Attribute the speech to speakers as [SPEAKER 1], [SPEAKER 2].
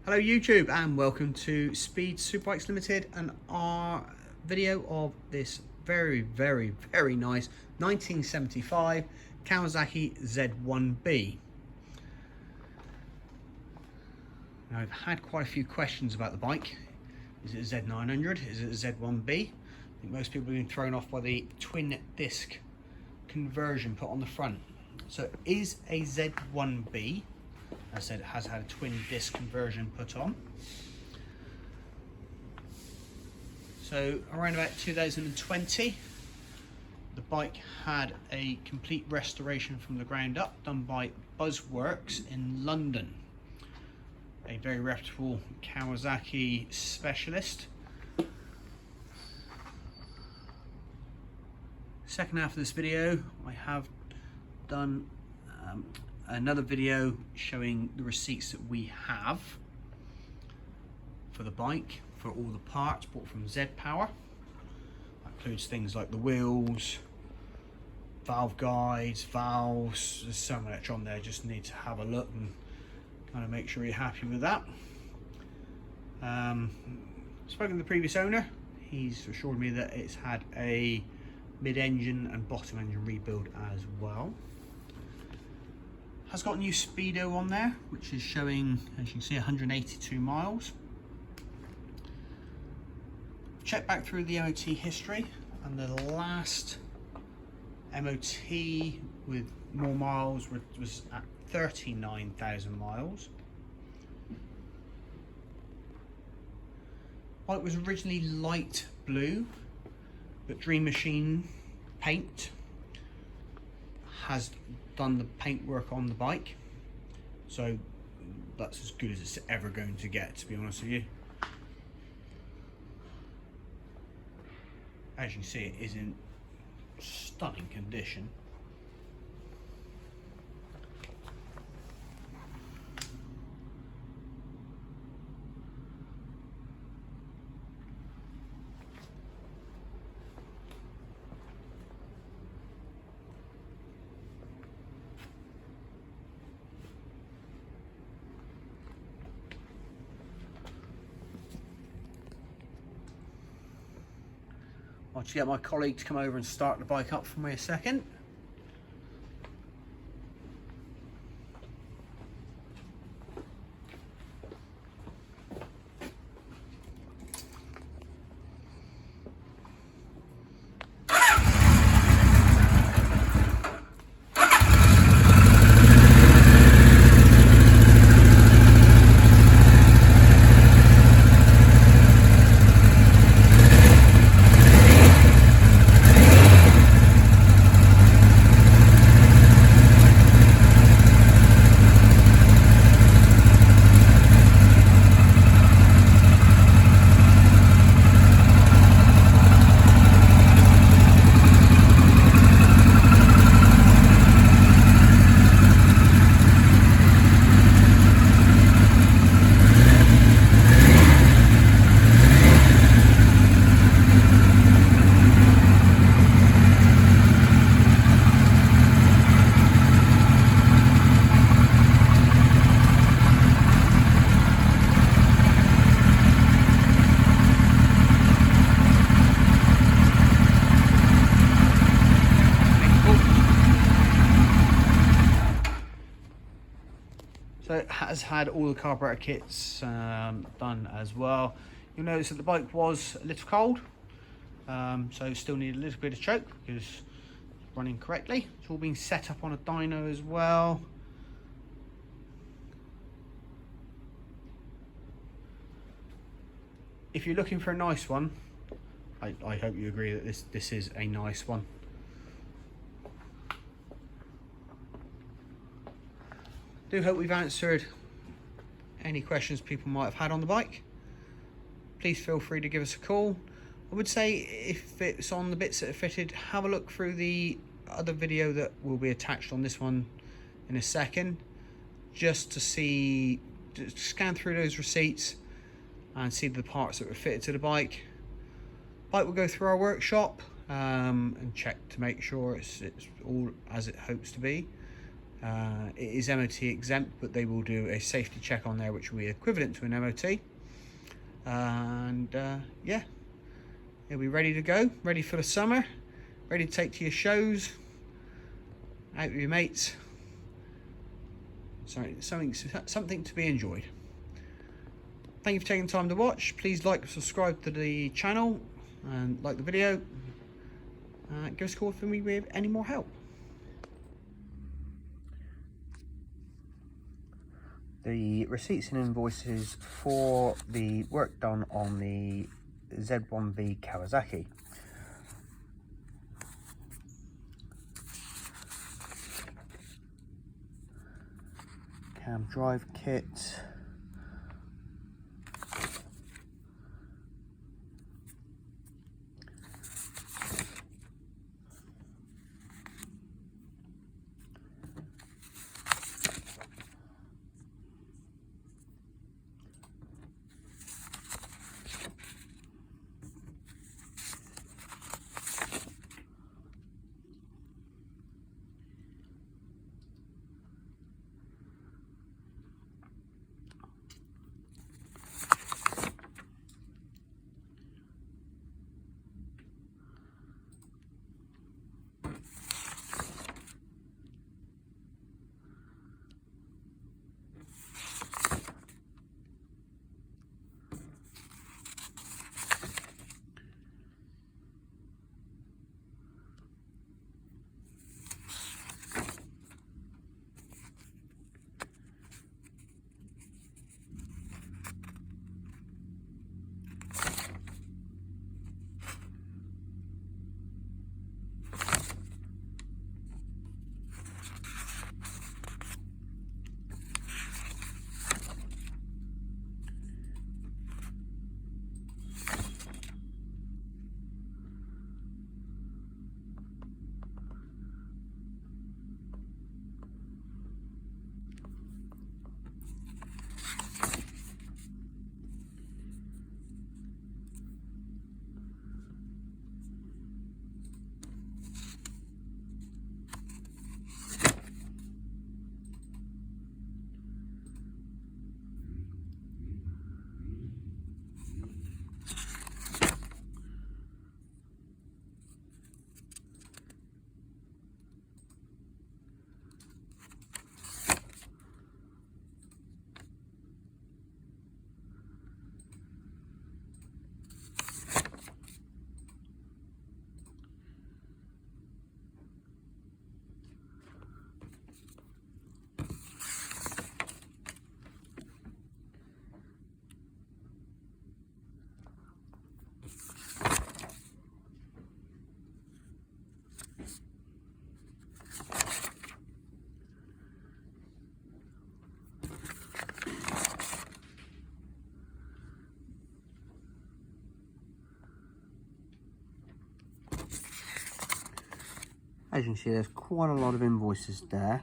[SPEAKER 1] Hello YouTube and welcome to Speed Superbikes Limited and our video of this very nice 1975 Kawasaki Z1B. Now I've had quite a few questions about the bike. Is it a Z900? Is it a Z1B? I think most people have been thrown off by the twin disc conversion put on the front. So it is a Z1B. As I said, it has had a twin disc conversion put on. So around about 2020, the bike had a complete restoration from the ground up done by Buzzworks in London, a very reputable Kawasaki specialist. Second half of this video, I have done another video showing the receipts that we have for the bike, for all the parts bought from Z Power. That includes things like the wheels, valve guides, valves. There's so much on there, just need to have a look and kind of make sure you're happy with that. Spoken to the previous owner, he's assured me that it's had a mid-engine and bottom engine rebuild as well. Has got new speedo on there, which is showing, as you can see, 182 miles. Check back through the MOT history, and the last MOT with more miles was at 39,000 miles. Bike was originally light blue, but Dream Machine paint has done the paint work on the bike, so that's as good as it's ever going to get, to be honest with you. As you can see, it is in stunning condition. I'll just get my colleague to come over and start the bike up for me a second. So it has had all the carburetor kits done as well. You'll notice that the bike was a little cold, so still need a little bit of choke because it's running correctly. It's all been set up on a dyno as well. If you're looking for a nice one, I hope you agree that this is a nice one. Do hope we've answered any questions people might have had on the bike. Please feel free to give us a call. I would say if it's on the bits that are fitted, have a look through the other video that will be attached on this one in a second, just to scan through those receipts and see the parts that were fitted to the bike. Bike will go through our workshop and check to make sure it's all as it hopes to be. It is MOT exempt, but they will do a safety check on there which will be equivalent to an MOT. And yeah, it'll be ready to go, ready for the summer, ready to take to your shows, out with your mates. Sorry, something to be enjoyed. Thank you for taking the time to watch. Please like and subscribe to the channel and like the video. Give us a call if we have any more help. The receipts and invoices for the work done on the Z1B Kawasaki. Cam drive kit. As you can see, there's quite a lot of invoices there.